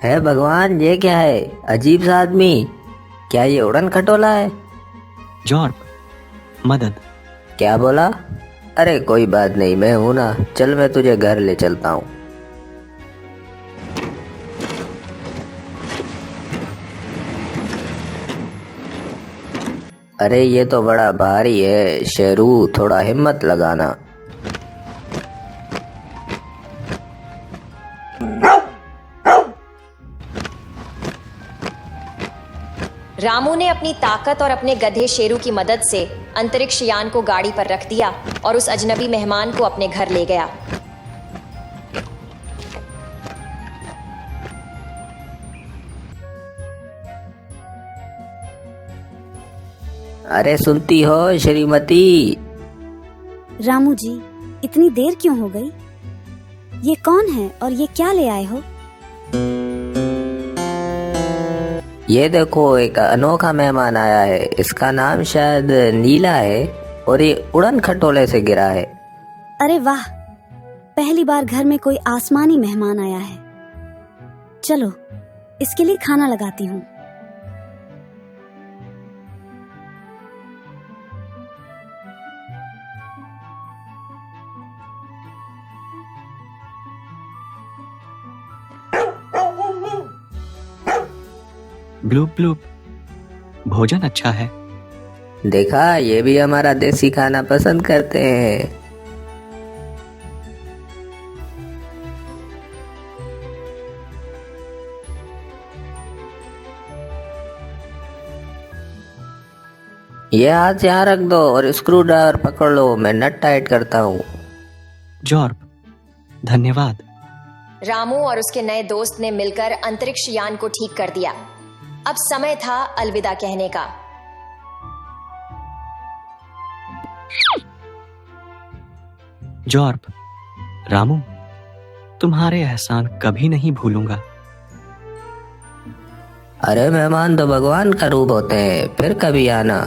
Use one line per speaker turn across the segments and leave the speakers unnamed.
है भगवान, ये क्या है? अजीब सा आदमी। क्या ये उड़न खटोला है?
जॉर्प, मदद।
क्या बोला? अरे कोई बात नहीं, मैं हूं ना। चल मैं तुझे घर ले चलता हूँ। अरे ये तो बड़ा भारी है शेरू, थोड़ा हिम्मत लगाना।
रामू ने अपनी ताकत और अपने गधे शेरू की मदद से अंतरिक्ष यान को गाड़ी पर रख दिया और उस अजनबी मेहमान को अपने घर ले गया।
अरे सुनती हो श्रीमती?
रामू जी, इतनी देर क्यों हो गई? ये कौन है और ये क्या ले आए हो?
ये देखो, एक अनोखा मेहमान आया है। इसका नाम शायद नीला है और ये उड़न खटोले से गिरा है।
अरे वाह, पहली बार घर में कोई आसमानी मेहमान आया है। चलो इसके लिए खाना लगाती हूँ।
ब्लूप ब्लूप, भोजन अच्छा है।
देखा, ये भी हमारा देसी खाना पसंद करते हैं। ये हाथ यहाँ रख दो और स्क्रू ड्राइवर पकड़ लो, मैं नट टाइट करता हूँ।
जॉर्प, धन्यवाद।
रामू और उसके नए दोस्त ने मिलकर अंतरिक्ष यान को ठीक कर दिया। अब समय था अलविदा कहने का।
जॉर्प, रामू, तुम्हारे एहसान कभी नहीं भूलूंगा।
अरे मेहमान तो भगवान का रूप होते हैं, फिर कभी आना।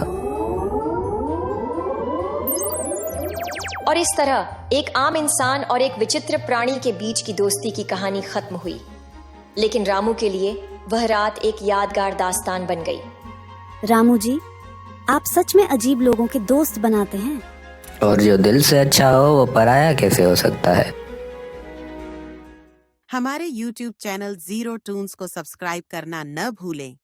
और इस तरह एक आम इंसान और एक विचित्र प्राणी के बीच की दोस्ती की कहानी खत्म हुई। लेकिन रामू के लिए वह रात एक यादगार दास्तान बन गई।
रामू जी, आप सच में अजीब लोगों के दोस्त बनाते हैं।
और जो दिल से अच्छा हो वो पराया कैसे हो सकता है?
हमारे YouTube चैनल जीरो टून्स को सब्सक्राइब करना न भूलें।